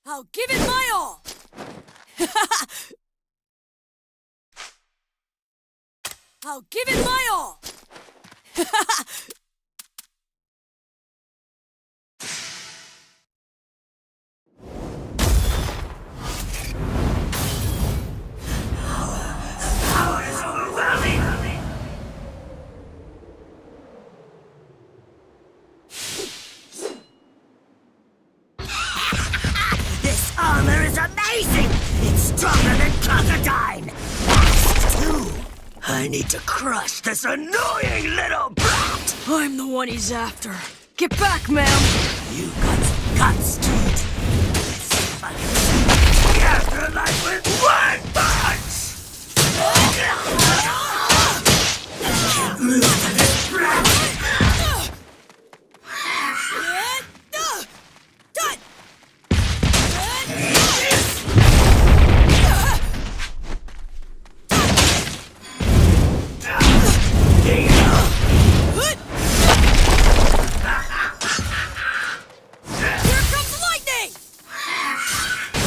I'll give it my all! I'll give it my all! Power is overwhelming! This armor is amazing! It's stronger than Constantine! Fast, too! I need to crush this annoying little brat! I'm the one he's after. Get back, ma'am! You got guts to it. Let's see if I can see the afterlife with one punch! Can't lose to this brat! Done! Here comes lightning!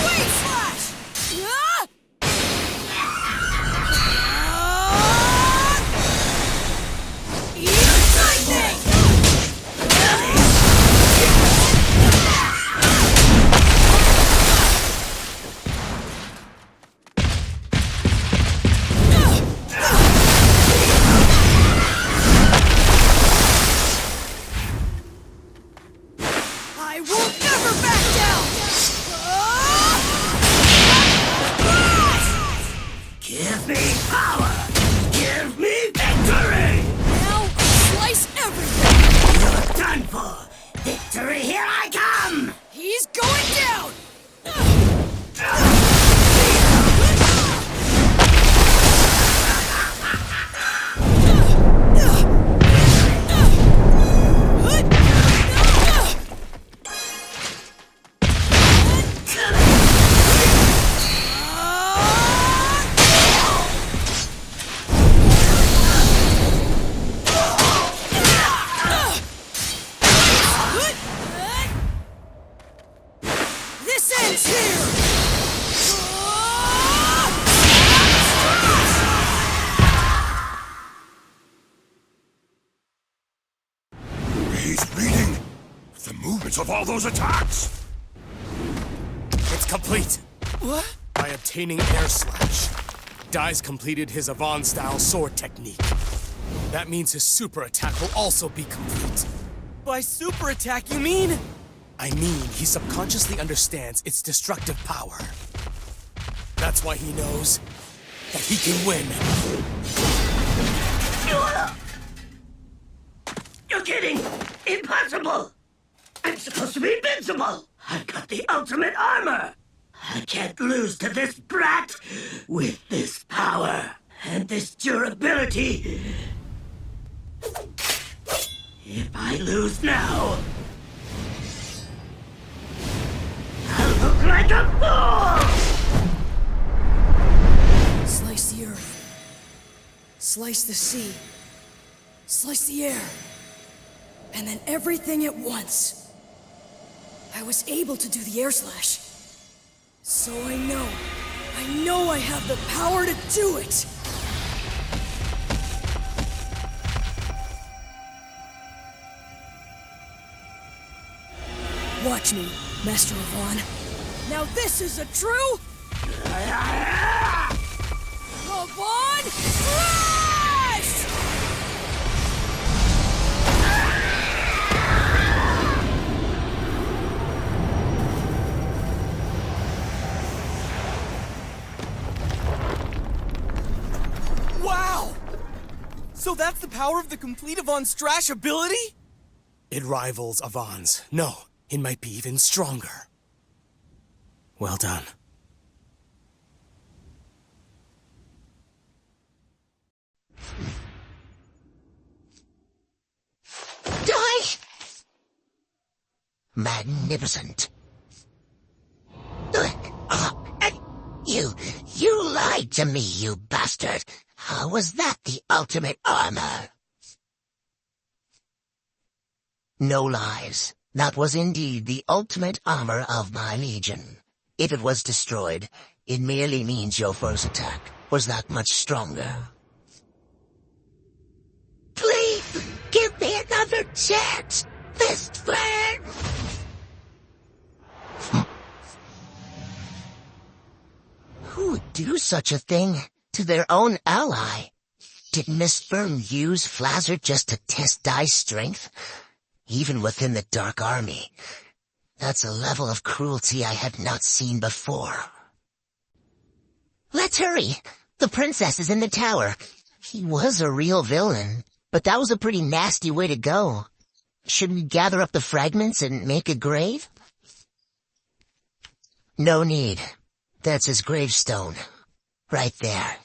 Wait, Slash! Eat lightning! I will never back down! Give me power! Give me victory! Now slice everything! You're done for! Victory, here I come! He's going down! This ends here! He's reading the movements of all those attacks! It's complete. What? By obtaining Air Slash, Dai's completed his Avant-style sword technique. That means his super attack will also be complete. By super attack, you mean? I mean, he subconsciously understands its destructive power. That's why he knows that he can win. You're kidding! Impossible! I'm supposed to be invincible! I've got the ultimate armor! I can't lose to this brat with this power and this durability. If I lose now, I'll look like a fool! Slice the earth. Slice the sea. Slice the air. And then everything at once. I was able to do the air slash. So I know I have the power to do it! Watch me, Master Avant. Now this is a true... Avant Strash! Wow! So that's the power of the complete Avant Strash ability? It rivals Avon's. No, it might be even stronger. Well done. Die! Magnificent. You lied to me, you bastard. How was that the ultimate armor? No lies. That was indeed the ultimate armor of my legion. If it was destroyed, it merely means your foe's attack was that much stronger. Please, give me another chance, best friend! Who would do such a thing to their own ally? Did Miss Fern use Flazzard just to test Dai's strength? Even within the Dark Army, that's a level of cruelty I had not seen before. Let's hurry! The princess is in the tower. He was a real villain, but that was a pretty nasty way to go. Should we gather up the fragments and make a grave? No need. That's his gravestone. Right there.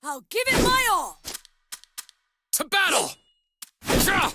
I'll give it my all! To battle! Ja!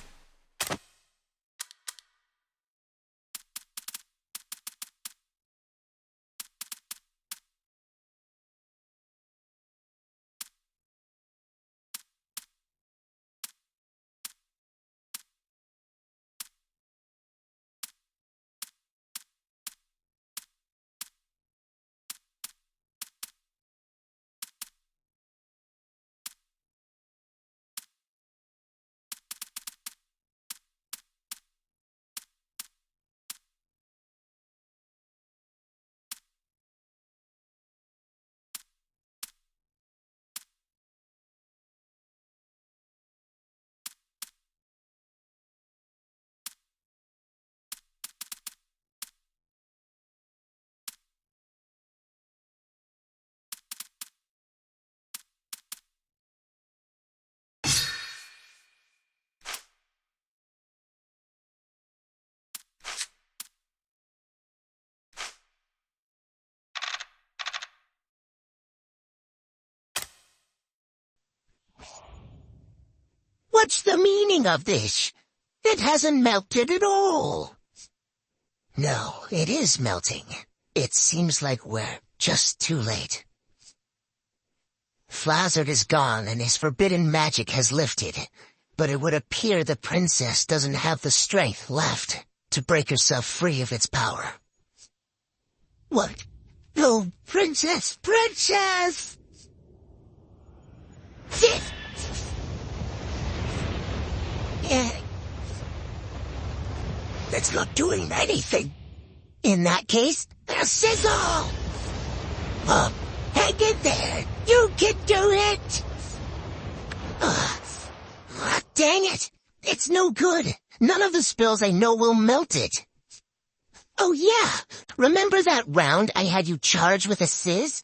What's the meaning of this? It hasn't melted at all. No, it is melting. It seems like we're just too late. Flazzard is gone and his forbidden magic has lifted, but it would appear the princess doesn't have the strength left to break herself free of its power. What? Oh, princess! Princess! That's not doing anything. In that case, a sizzle! Hang in there! You can do it! Dang it! It's no good. None of the spells I know will melt it. Oh yeah! Remember that round I had you charge with a sizz?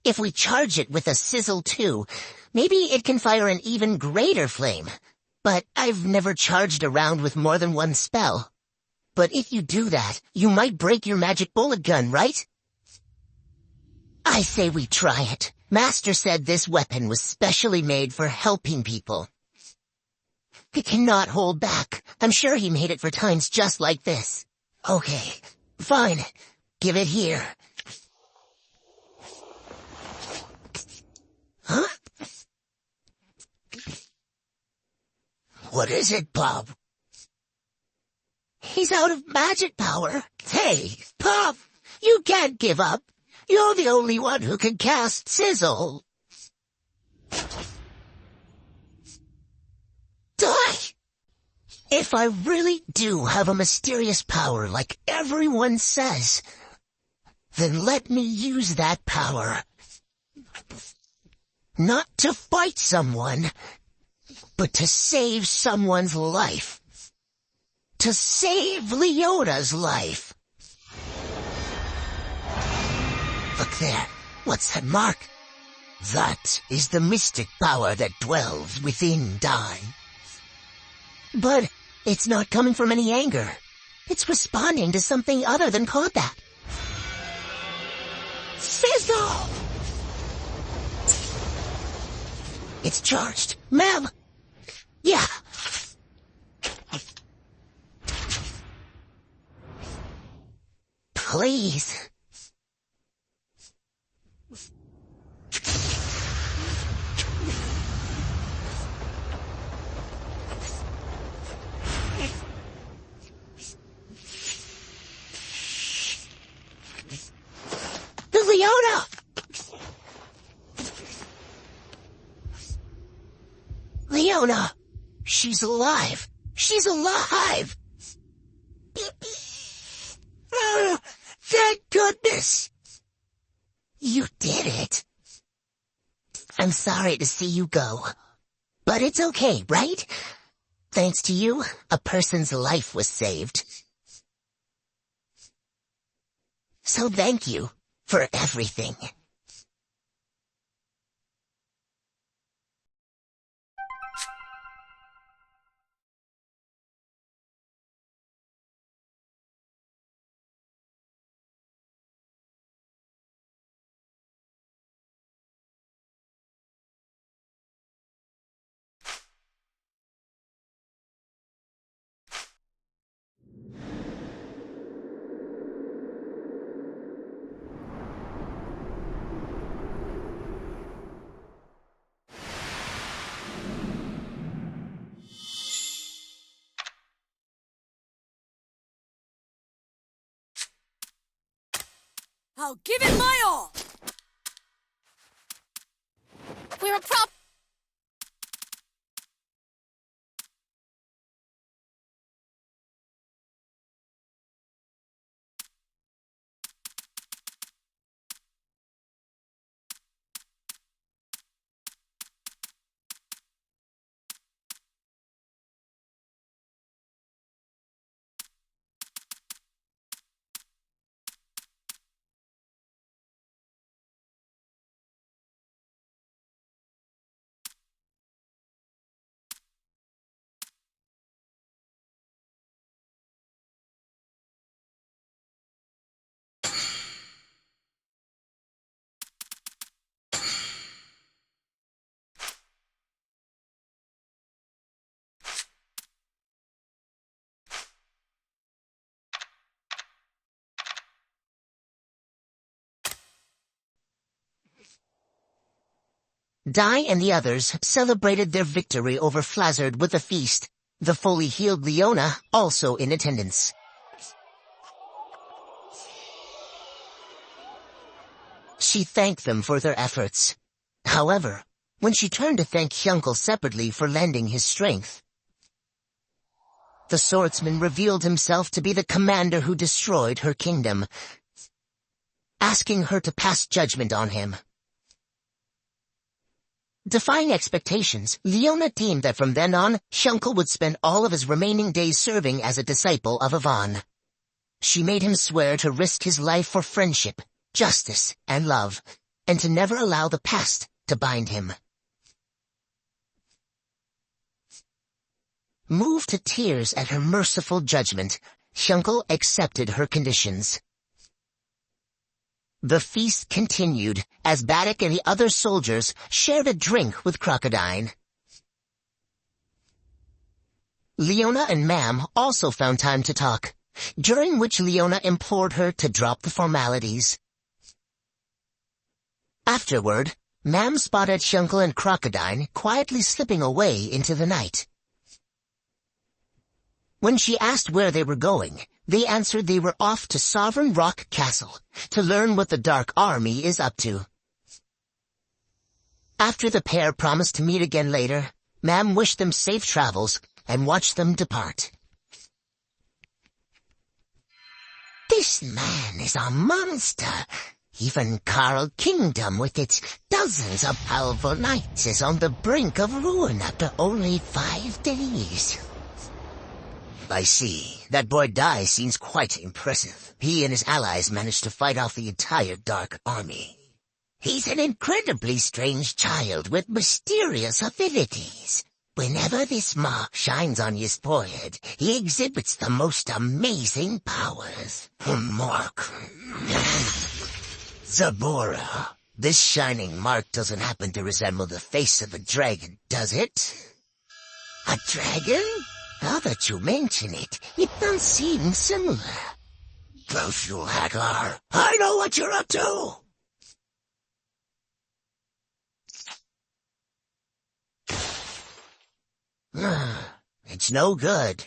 If we charge it with a sizzle too, maybe it can fire an even greater flame. But I've never charged a round with more than one spell. But if you do that, you might break your magic bullet gun, right? I say we try it. Master said this weapon was specially made for helping people. He cannot hold back. I'm sure he made it for times just like this. Okay, fine. Give it here. Huh? What is it, Bob? He's out of magic power. Hey, Bob, you can't give up. You're the only one who can cast Sizzle. Die! If I really do have a mysterious power like everyone says, then let me use that power. Not to fight someone, but to save someone's life. To save Leona's life. Look there. What's that mark? That is the mystic power that dwells within Dai. But it's not coming from any anger. It's responding to something other than combat. Sizzle! It's charged. Ma'am! Yeah. Please. The Leona! Leona! She's alive! She's alive! Oh, thank goodness! You did it. I'm sorry to see you go. But it's okay, right? Thanks to you, a person's life was saved. So thank you for everything. I'll give it my all! We're a prop. Dai and the others celebrated their victory over Flazzard with a feast, the fully healed Leona also in attendance. She thanked them for their efforts. However, when she turned to thank Hyunkel separately for lending his strength, the swordsman revealed himself to be the commander who destroyed her kingdom, asking her to pass judgment on him. Defying expectations, Leona deemed that from then on, Hyunkel would spend all of his remaining days serving as a disciple of Yvonne. She made him swear to risk his life for friendship, justice, and love, and to never allow the past to bind him. Moved to tears at her merciful judgment, Hyunkel accepted her conditions. The feast continued as Baddock and the other soldiers shared a drink with Crocodile. Leona and Mam also found time to talk, during which Leona implored her to drop the formalities. Afterward, Mam spotted Hyunkel and Crocodile quietly slipping away into the night. When she asked where they were going, they answered they were off to Sovereign Rock Castle to learn what the Dark Army is up to. After the pair promised to meet again later, Mam wished them safe travels and watched them depart. This man is a monster. Even Carl Kingdom with its dozens of powerful knights is on the brink of ruin after only 5 days. I see. That boy Dai seems quite impressive. He and his allies managed to fight off the entire Dark Army. He's an incredibly strange child with mysterious abilities. Whenever this mark shines on his forehead, he exhibits the most amazing powers. Mark. Zabora. This shining mark doesn't happen to resemble the face of a dragon, does it? A dragon? Now that you mention it, it does seem similar. Both you, Hagar. I know what you're up to! It's no good.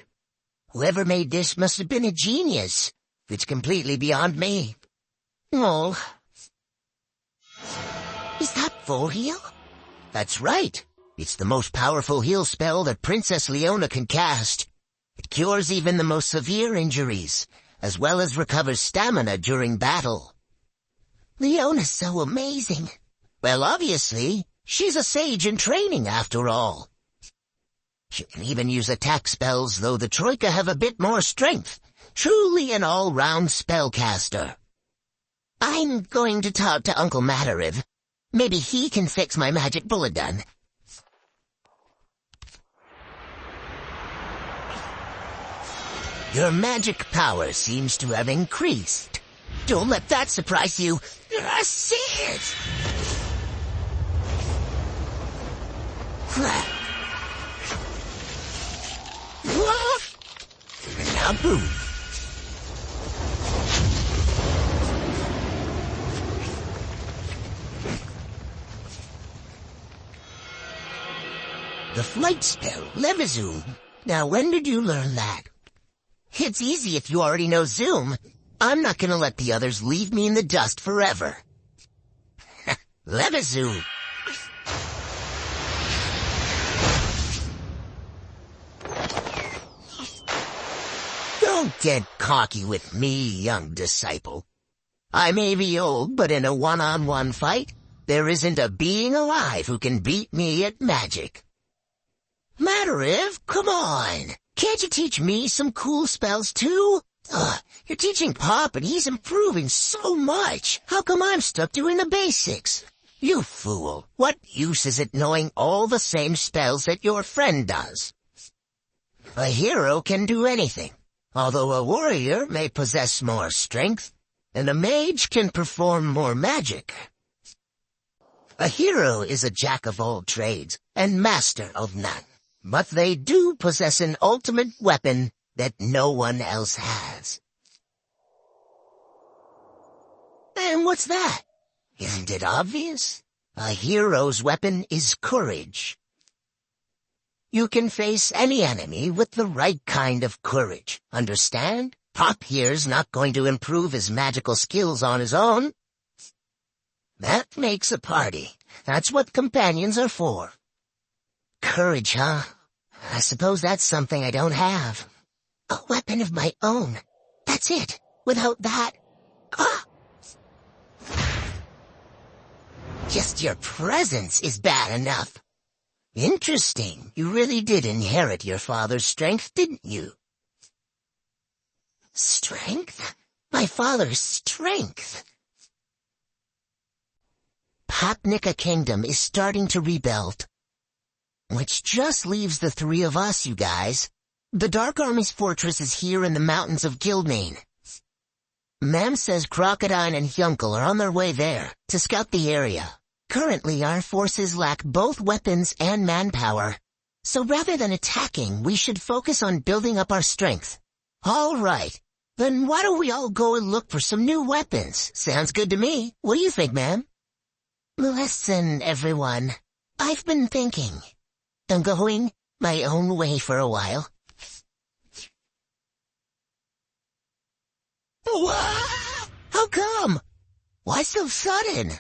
Whoever made this must have been a genius. It's completely beyond me. Oh. Is that full heal? That's right. It's the most powerful heal spell that Princess Leona can cast. It cures even the most severe injuries, as well as recovers stamina during battle. Leona's so amazing. Well, obviously, she's a sage in training after all. She can even use attack spells, though the Troika have a bit more strength. Truly an all-round spellcaster. I'm going to talk to Uncle Matariv. Maybe he can fix my magic bullet gun. Your magic power seems to have increased. Don't let that surprise you. See it! Now boom. The flight spell, Levizoom. Now when did you learn that? It's easy if you already know Zoom. I'm not gonna let the others leave me in the dust forever. Levizoom. Don't get cocky with me, young disciple. I may be old, but in a one-on-one fight, there isn't a being alive who can beat me at magic. Matariv, come on. Can't you teach me some cool spells too? You're teaching Pop and he's improving so much. How come I'm stuck doing the basics? You fool. What use is it knowing all the same spells that your friend does? A hero can do anything, although a warrior may possess more strength, and a mage can perform more magic. A hero is a jack of all trades and master of none, but they do possess an ultimate weapon that no one else has. And what's that? Isn't it obvious? A hero's weapon is courage. You can face any enemy with the right kind of courage, understand? Pop here's not going to improve his magical skills on his own. That makes a party. That's what companions are for. Courage, huh? I suppose that's something I don't have. A weapon of my own. That's it. Without that... Just your presence is bad enough. Interesting. You really did inherit your father's strength, didn't you? Strength? My father's strength? Popnica Kingdom is starting to rebuild. Which just leaves the three of us, you guys. The Dark Army's fortress is here in the mountains of Guildmane. Ma'am says Crocodile and Hyunkel are on their way there to scout the area. Currently, our forces lack both weapons and manpower. So rather than attacking, we should focus on building up our strength. All right. Then why don't we all go and look for some new weapons? Sounds good to me. What do you think, ma'am? Listen, everyone. I've been thinking. I'm going my own way for a while. How come? Why so sudden?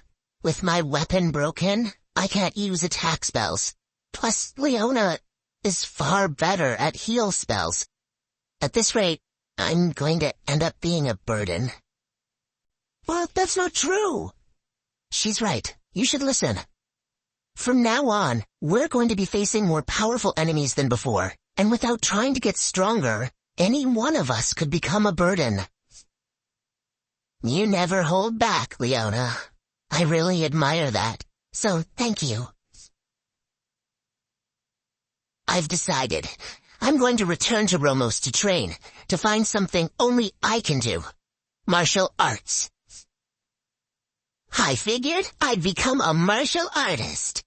With my weapon broken, I can't use attack spells. Plus, Leona is far better at heal spells. At this rate, I'm going to end up being a burden. Well, that's not true. She's right. You should listen. From now on, we're going to be facing more powerful enemies than before, and without trying to get stronger, any one of us could become a burden. You never hold back, Leona. I really admire that, so thank you. I've decided. I'm going to return to Romos to train, to find something only I can do. Martial arts. I figured I'd become a martial artist.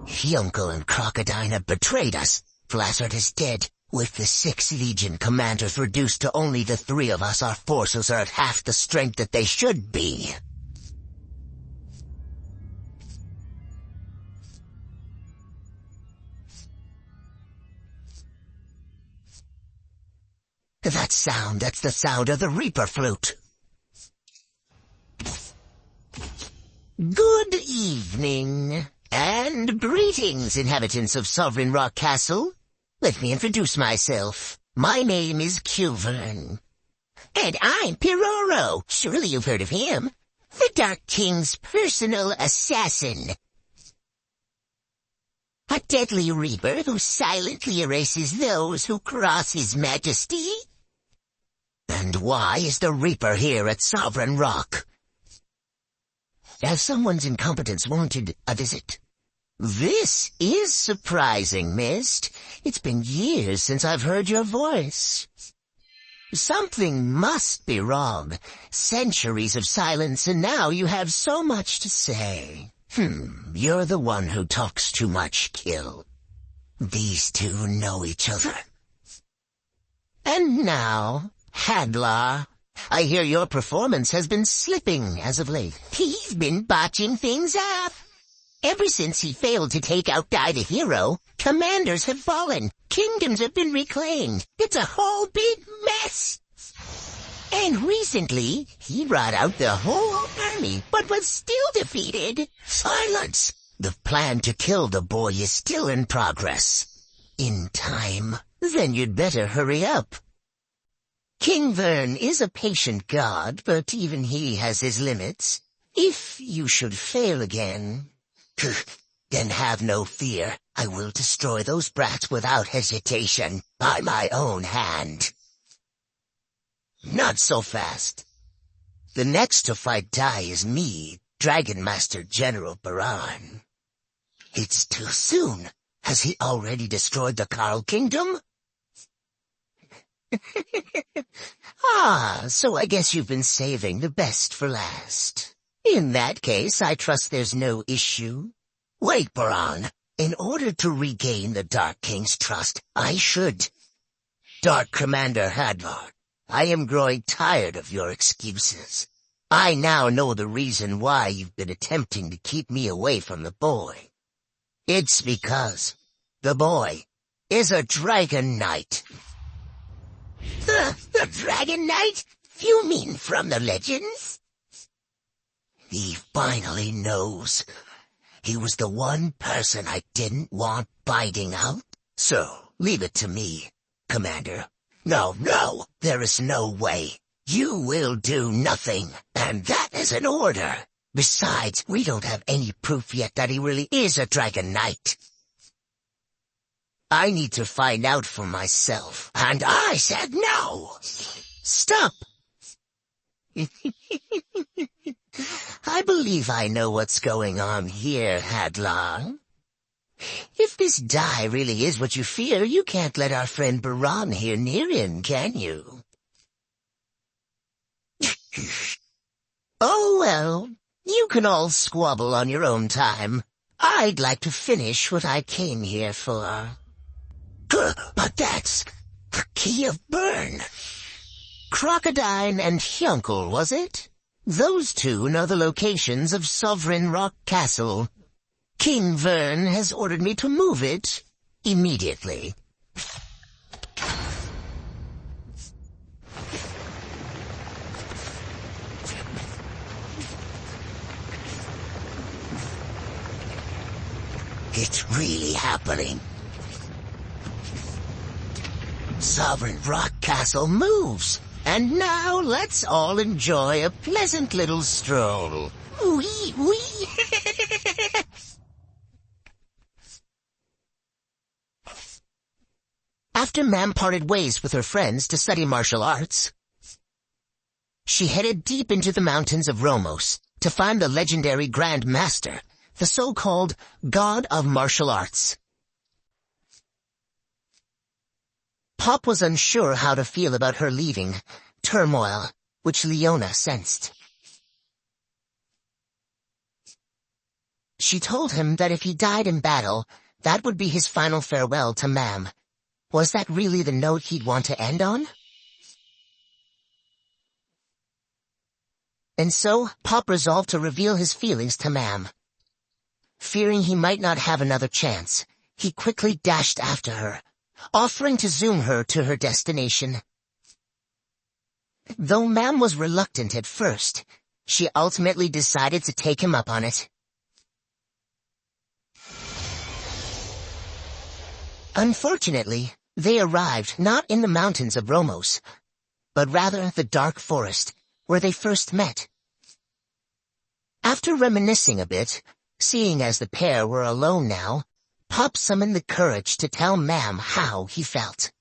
Hyunko and Crocodile have betrayed us. Flassard is dead. With the 6 Legion commanders reduced to only the 3 of us, our forces are at half the strength that they should be. That's the sound of the Reaper flute. Good evening. And greetings, inhabitants of Sovereign Rock Castle. Let me introduce myself. My name is Kilvern. And I'm Piroro. Surely you've heard of him. The Dark King's personal assassin. A deadly reaper who silently erases those who cross his majesty. And why is the Reaper here at Sovereign Rock? Has someone's incompetence warranted a visit? This is surprising, Mist. It's been years since I've heard your voice. Something must be wrong. Centuries of silence, and now you have so much to say. You're the one who talks too much, Kill. These two know each other. And now, Hadlar, I hear your performance has been slipping as of late. He's been botching things up. Ever since he failed to take out Dai the Hero, commanders have fallen, kingdoms have been reclaimed. It's a whole big mess. And recently, he brought out the whole army, but was still defeated. Silence! The plan to kill the boy is still in progress. In time. Then you'd better hurry up. King Vern is a patient god, but even he has his limits. If you should fail again, then have no fear. I will destroy those brats without hesitation, by my own hand. Not so fast. The next to fight Dai is me, Dragon Master General Baran. It's too soon. Has he already destroyed the Carl Kingdom? So I guess you've been saving the best for last. In that case, I trust there's no issue. Wait, Baran. In order to regain the Dark King's trust, I should. Dark Commander Hadvar, I am growing tired of your excuses. I now know the reason why you've been attempting to keep me away from the boy. It's because the boy is a Dragon Knight. The Dragon Knight? You mean from the legends? He finally knows. He was the one person I didn't want biting out. So, leave it to me, Commander. No, there is no way. You will do nothing, and that is an order. Besides, we don't have any proof yet that he really is a Dragon Knight. I need to find out for myself, and I said no! Stop! I believe I know what's going on here, Hadlar. If this Dai really is what you fear, you can't let our friend Baran here near him, can you? Oh well, you can all squabble on your own time. I'd like to finish what I came here for. But that's the Key of Burn. Crocodile and Hyunkel, was it? Those two know the locations of Sovereign Rock Castle. King Vern has ordered me to move it immediately. It's really happening. Sovereign Rock Castle moves. And now let's all enjoy a pleasant little stroll. Wee wee. After Mam parted ways with her friends to study martial arts, she headed deep into the mountains of Romos to find the legendary Grand Master, the so-called God of Martial Arts. Pop was unsure how to feel about her leaving, turmoil which Leona sensed. She told him that if he died in battle, that would be his final farewell to Mam. Was that really the note he'd want to end on? And so, Pop resolved to reveal his feelings to Mam. Fearing he might not have another chance, he quickly dashed after her, offering to zoom her to her destination. Though Mam was reluctant at first, she ultimately decided to take him up on it. Unfortunately, they arrived not in the mountains of Romos, but rather the dark forest where they first met. After reminiscing a bit, seeing as the pair were alone now, Pop summoned the courage to tell Mam how he felt.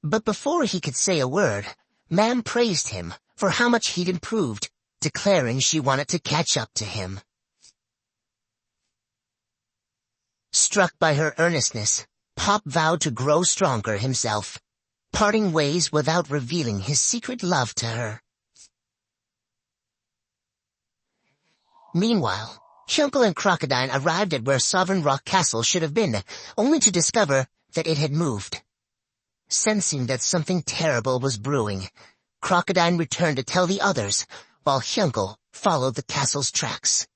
But before he could say a word, Mam praised him for how much he'd improved, declaring she wanted to catch up to him. Struck by her earnestness, Pop vowed to grow stronger himself, parting ways without revealing his secret love to her. Meanwhile, Hyunkel and Crocodile arrived at where Sovereign Rock Castle should have been, only to discover that it had moved. Sensing that something terrible was brewing, Crocodile returned to tell the others, while Hyunkel followed the castle's tracks.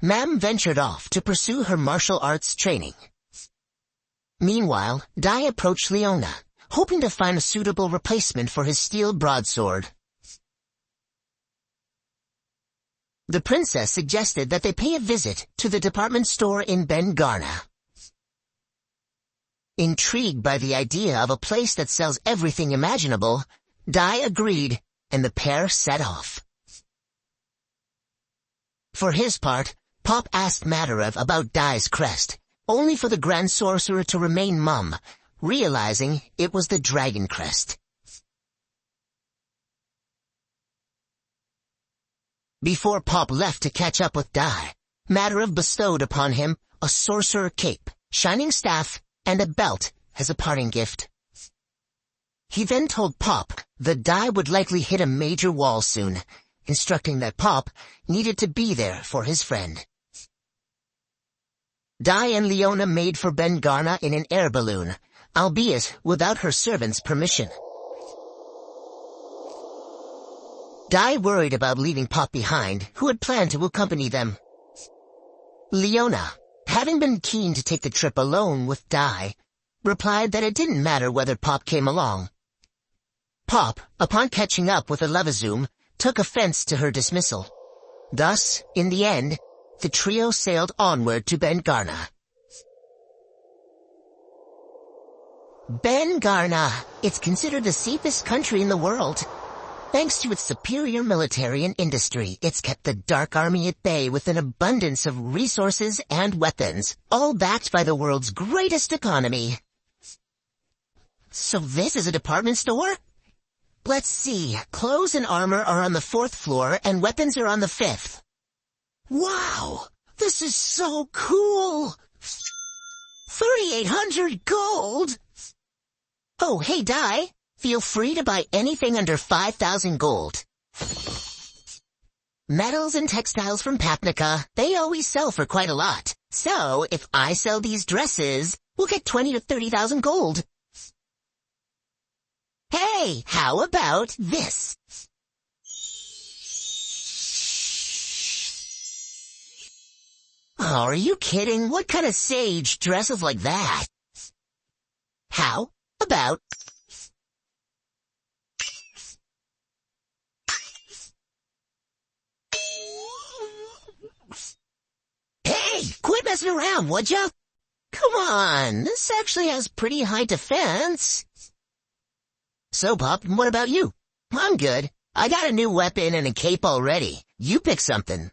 Mam ventured off to pursue her martial arts training. Meanwhile, Dai approached Leona, hoping to find a suitable replacement for his steel broadsword. The princess suggested that they pay a visit to the department store in Ben Garna. Intrigued by the idea of a place that sells everything imaginable, Dai agreed, and the pair set off. For his part, Pop asked Madarev about Dai's crest, only for the Grand Sorcerer to remain mum, realizing it was the dragon crest. Before Pop left to catch up with Dai, Madarev bestowed upon him a sorcerer cape, shining staff, and a belt as a parting gift. He then told Pop that Dai would likely hit a major wall soon, instructing that Pop needed to be there for his friend. Dai and Leona made for Ben Garna in an air balloon, albeit without her servant's permission. Dai worried about leaving Pop behind, who had planned to accompany them. Leona, having been keen to take the trip alone with Dai, replied that it didn't matter whether Pop came along. Pop, upon catching up with the Levizoom, took offense to her dismissal. Thus, in the end, the trio sailed onward to Ben Garna. Ben Garna. It's considered the safest country in the world. Thanks to its superior military and industry, it's kept the Dark Army at bay with an abundance of resources and weapons, all backed by the world's greatest economy. So this is a department store? Let's see, clothes and armor are on the 4th floor and weapons are on the 5th. Wow, this is so cool! 3,800 gold! Oh, hey, Dai, feel free to buy anything under 5,000 gold. Metals and textiles from Papnica, they always sell for quite a lot. So, if I sell these dresses, we'll get 20 to 30,000 gold. Hey, how about this? Oh, are you kidding? What kind of sage dresses like that? How about... Hey, quit messing around, would ya? Come on, this actually has pretty high defense. So, Pop, what about you? I'm good. I got a new weapon and a cape already. You pick something.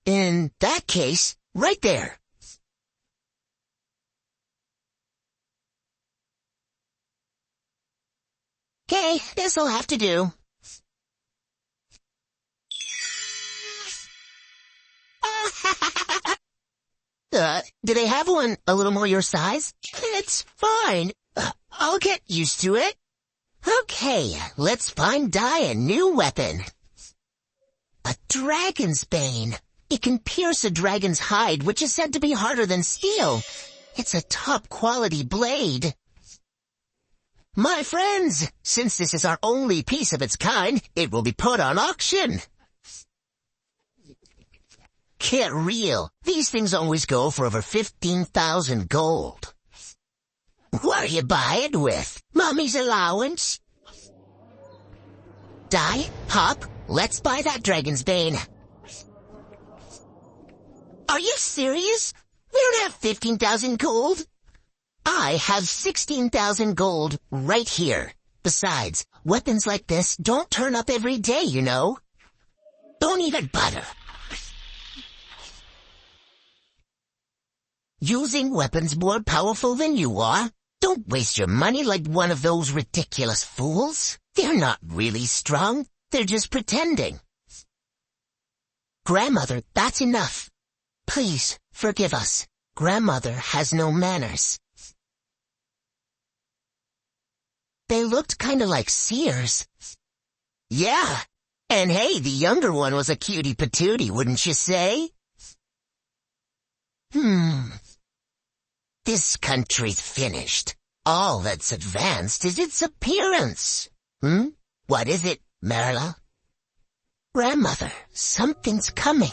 In that case, right there. Okay, this'll have to do. Do they have one a little more your size? It's fine. I'll get used to it. Okay, let's find Dai a new weapon. A dragon's bane. It can pierce a dragon's hide, which is said to be harder than steel. It's a top-quality blade. My friends, since this is our only piece of its kind, it will be put on auction. Get real. These things always go for over 15,000 gold. What do you buy it with? Mommy's allowance? Dai, Pop, let's buy that dragon's bane. Are you serious? We don't have 15,000 gold. I have 16,000 gold right here. Besides, weapons like this don't turn up every day, you know. Don't even bother. Using weapons more powerful than you are? Don't waste your money like one of those ridiculous fools. They're not really strong. They're just pretending. Grandmother, that's enough. Please, forgive us. Grandmother has no manners. They looked kinda like seers. Yeah. And hey, the younger one was a cutie patootie, wouldn't you say? This country's finished. All that's advanced is its appearance. What is it, Marla? Grandmother, something's coming.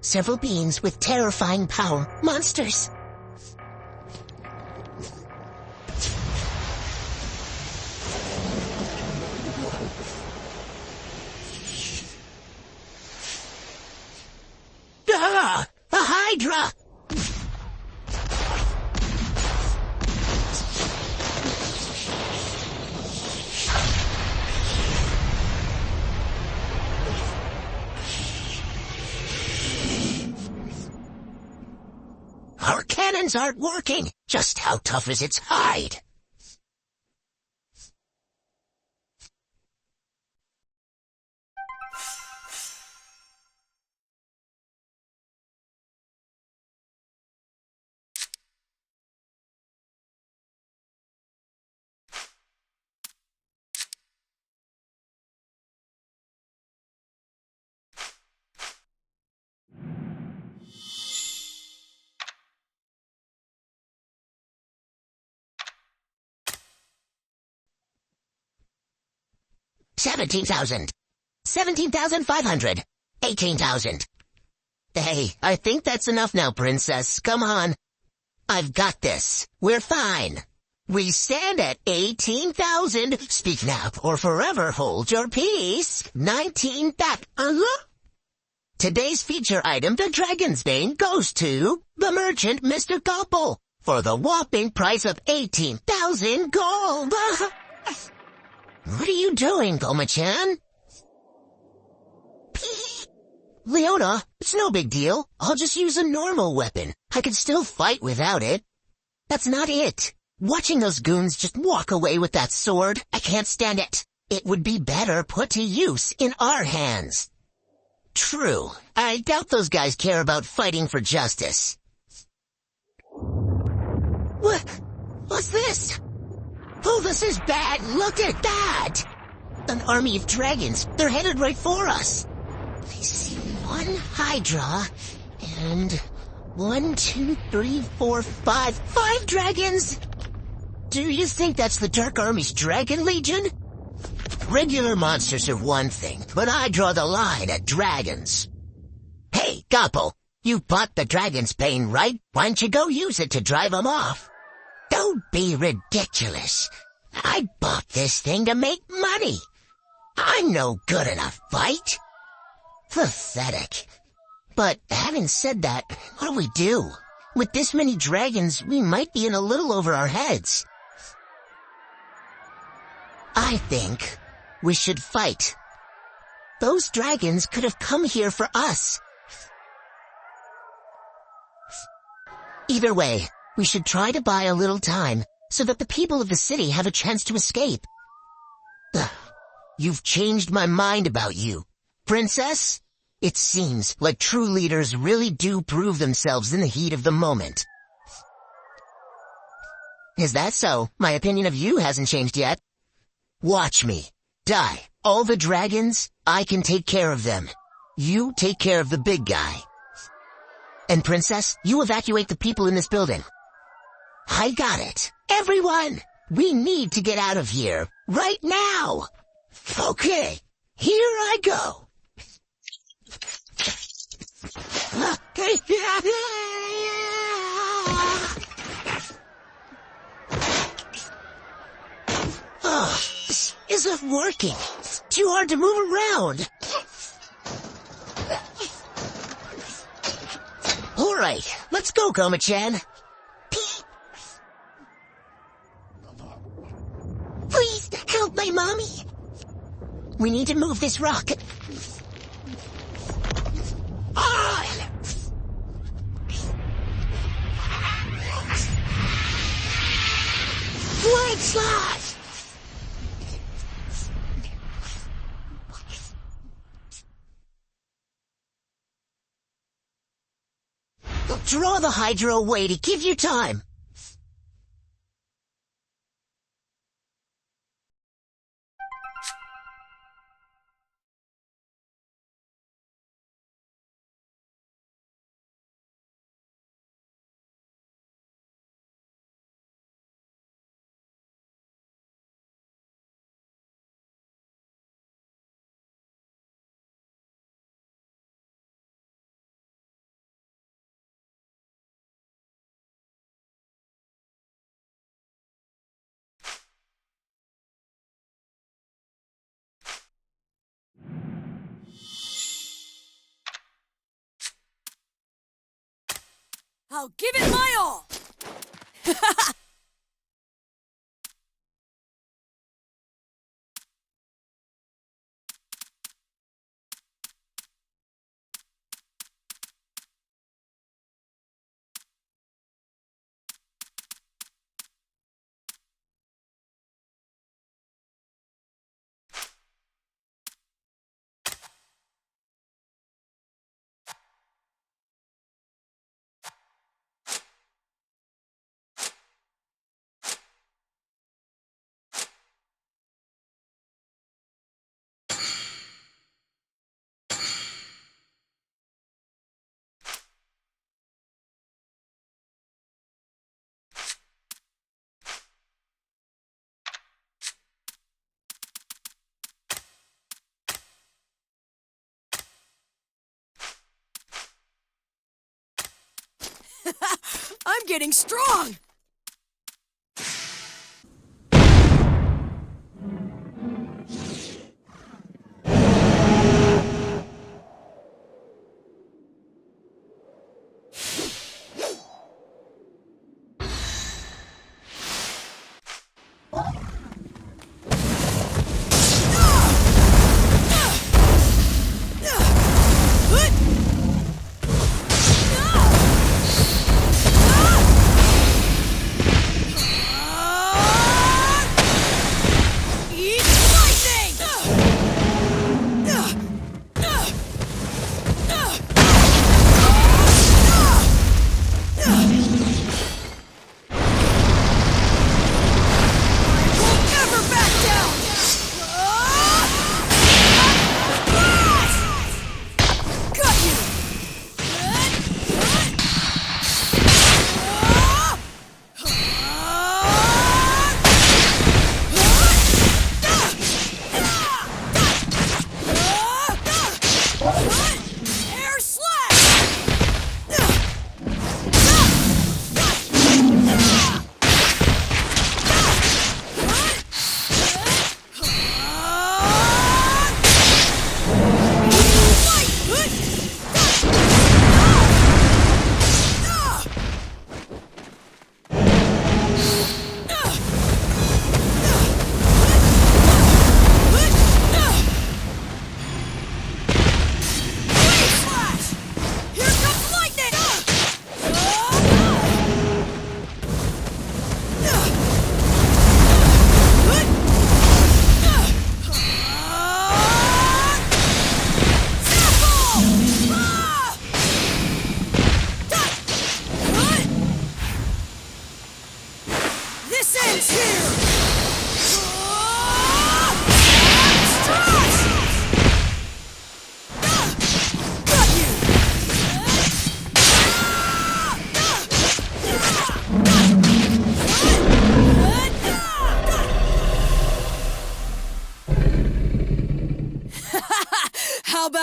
Several beings with terrifying power. Monsters. Ah! A Hydra! Our cannons aren't working. Just how tough is its hide? $17,000. 17,500. 18,000. Hey, I think that's enough now, Princess. Come on. I've got this. We're fine. We stand at 18,000. Speak now or forever hold your peace. 19 back. Today's feature item, the Dragon's Bane, goes to the merchant, Mr. Gopple, for the whopping price of 18,000 gold. What are you doing, Goma-chan? Leona, it's no big deal. I'll just use a normal weapon. I can still fight without it. That's not it. Watching those goons just walk away with that sword, I can't stand it. It would be better put to use in our hands. True. I doubt those guys care about fighting for justice. What's this? Oh, this is bad. Look at that! An army of dragons. They're headed right for us. I see one Hydra, and 1, 2, 3, 4, 5. 5 dragons! Do you think that's the Dark Army's Dragon Legion? Regular monsters are one thing, but I draw the line at dragons. Hey, Gopple, you bought the Dragon's Bane, right? Why don't you go use it to drive them off? Don't be ridiculous. I bought this thing to make money. I'm no good in a fight. Pathetic. But having said that, what do we do? With this many dragons, we might be in a little over our heads. I think we should fight. Those dragons could have come here for us. Either way, we should try to buy a little time so that the people of the city have a chance to escape. You've changed my mind about you, Princess. It seems like true leaders really do prove themselves in the heat of the moment. Is that so? My opinion of you hasn't changed yet. Watch me. Die. All the dragons, I can take care of them. You take care of the big guy. And Princess, you evacuate the people in this building. I got it. Everyone, we need to get out of here. Right now. Okay, here I go. Oh, this isn't working. It's too hard to move around. All right, let's go, Goma-chan. Please help my mommy. We need to move this rock. Flag slide! Draw the Hydra away to give you time. I'll give it my all! I'm getting strong!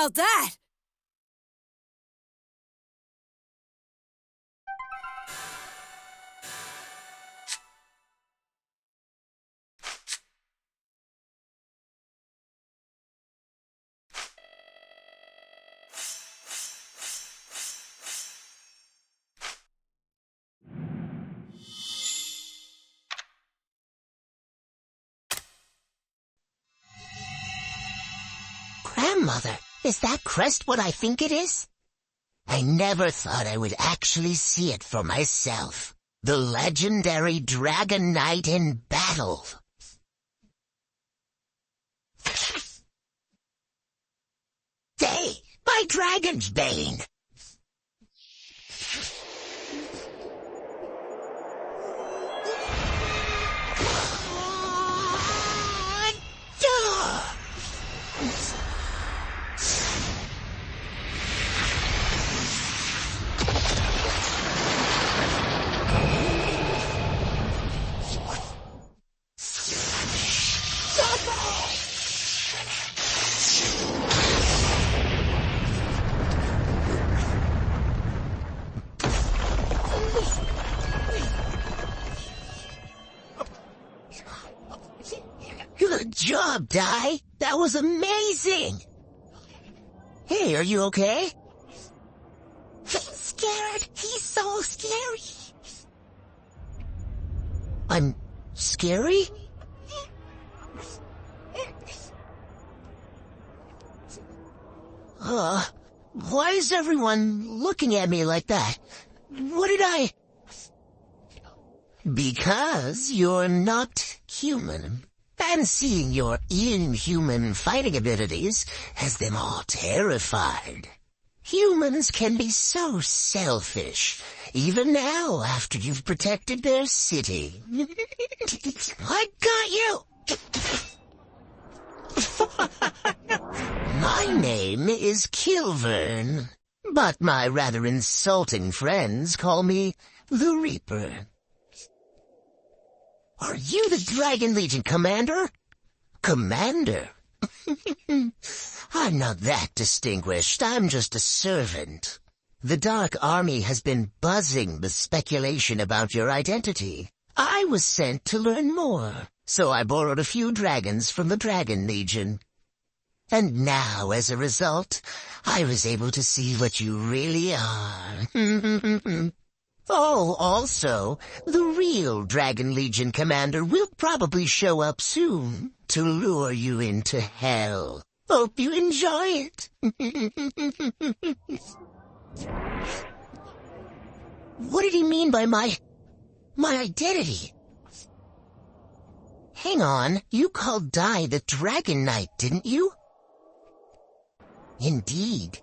about that? Grandmother, is that crest what I think it is? I never thought I would actually see it for myself. The legendary Dragon Knight in battle. Hey, my dragon's bane! Good job, Dai. That was amazing. Hey, are you okay? He's scared. He's so scary. I'm scary? Why is everyone looking at me like that? What did I... Because you're not human. And seeing your inhuman fighting abilities has them all terrified. Humans can be so selfish, even now after you've protected their city. I got you! My name is Kilvern, but my rather insulting friends call me the Reaper. Are you the Dragon Legion commander? Commander? I'm not that distinguished. I'm just a servant. The Dark Army has been buzzing with speculation about your identity. I was sent to learn more, so I borrowed a few dragons from the Dragon Legion. And now, as a result, I was able to see what you really are. Oh, also, the real Dragon Legion commander will probably show up soon to lure you into hell. Hope you enjoy it. What did he mean by my identity? Hang on, you called Dai the Dragon Knight, didn't you? Indeed.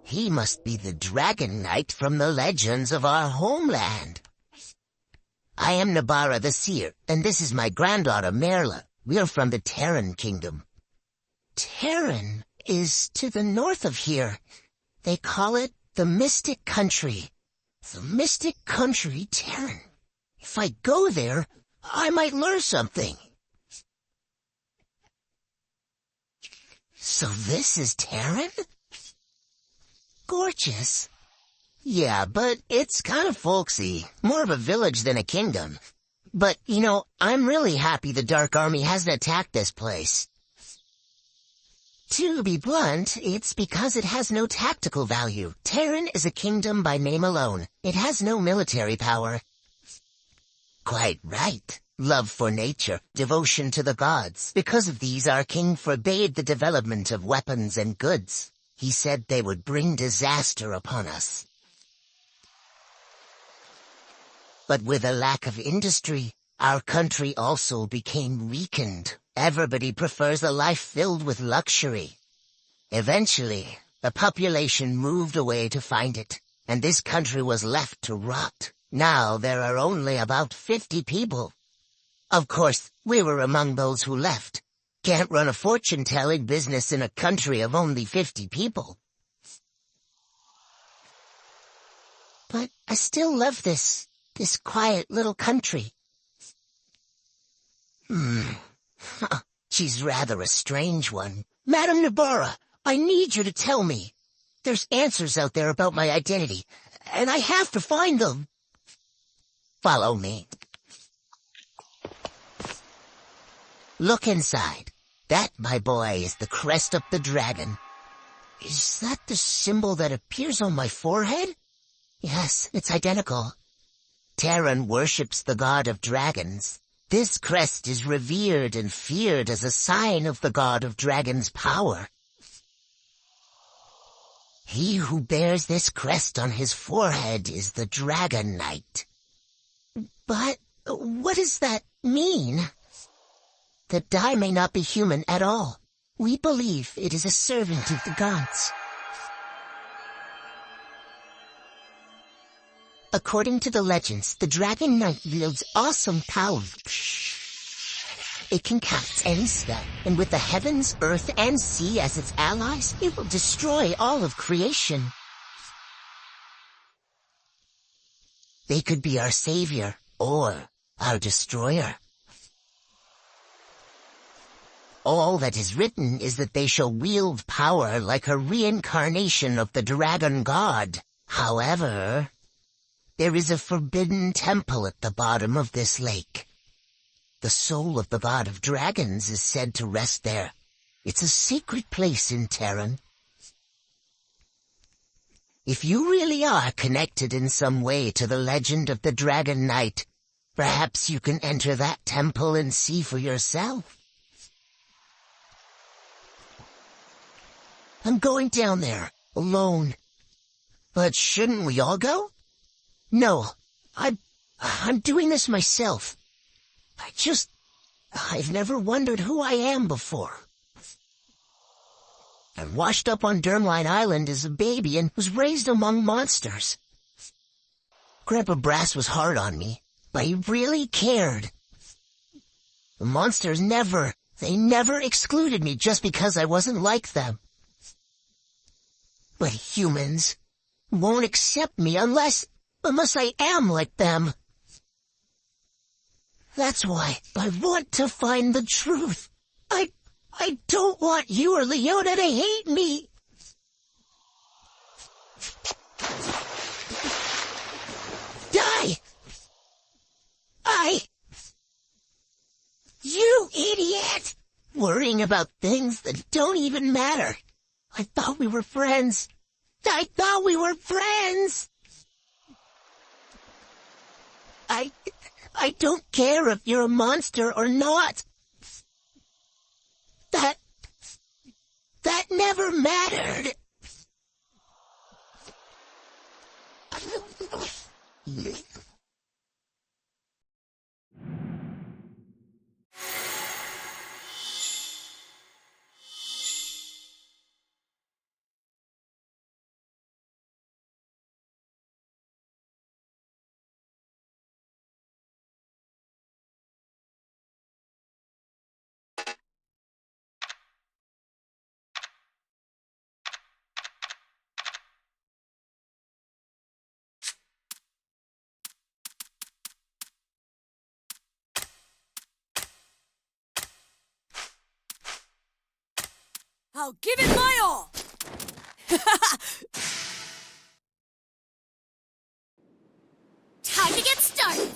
He must be the Dragon Knight from the legends of our homeland. I am Nabara the Seer, and this is my granddaughter Merla. We are from the Terran Kingdom. Terran is to the north of here. They call it the Mystic Country. The Mystic Country, Terran. If I go there, I might learn something. So this is Terran? Gorgeous. Yeah, but it's kind of folksy. More of a village than a kingdom. But, you know, I'm really happy the Dark Army hasn't attacked this place. To be blunt, it's because it has no tactical value. Terran is a kingdom by name alone. It has no military power. Quite right. Love for nature, devotion to the gods. Because of these, our king forbade the development of weapons and goods. He said they would bring disaster upon us. But with a lack of industry, our country also became weakened. Everybody prefers a life filled with luxury. Eventually, the population moved away to find it, and this country was left to rot. Now there are only about 50 people. Of course, we were among those who left. Can't run a fortune-telling business in a country of only 50 people. But I still love this quiet little country. She's rather a strange one. Madam Nabara, I need you to tell me. There's answers out there about my identity, and I have to find them. Follow me. Look inside. That, my boy, is the crest of the dragon. Is that the symbol that appears on my forehead? Yes, it's identical. Terran worships the god of dragons. This crest is revered and feared as a sign of the god of dragons' power. He who bears this crest on his forehead is the Dragon Knight. But what does that mean? The die may not be human at all. We believe it is a servant of the gods. According to the legends, the Dragon Knight wields awesome power. It can cast any spell, and with the heavens, earth, and sea as its allies, it will destroy all of creation. They could be our savior, or our destroyer. All that is written is that they shall wield power like a reincarnation of the dragon god. However, there is a forbidden temple at the bottom of this lake. The soul of the god of dragons is said to rest there. It's a sacred place in Terran. If you really are connected in some way to the legend of the Dragon Knight, perhaps you can enter that temple and see for yourself. I'm going down there, alone. But shouldn't we all go? No, I'm doing this myself. I've never wondered who I am before. I washed up on Dermline Island as a baby and was raised among monsters. Grandpa Brass was hard on me, but he really cared. The monsters never excluded me just because I wasn't like them. But humans won't accept me unless I am like them. That's why I want to find the truth. I don't want you or Leona to hate me. Die! You idiot! Worrying about things that don't even matter. I thought we were friends. I don't care if you're a monster or not. That never mattered. I'll give it my all! Time to get started!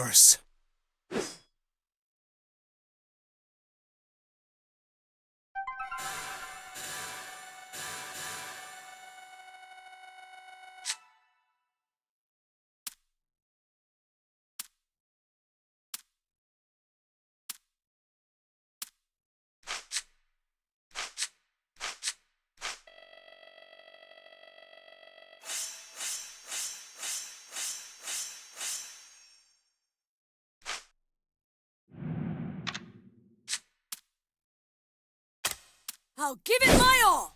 worse. I'll give it my all!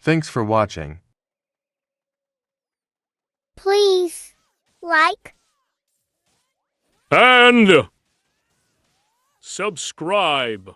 Thanks for watching. Please like, And subscribe.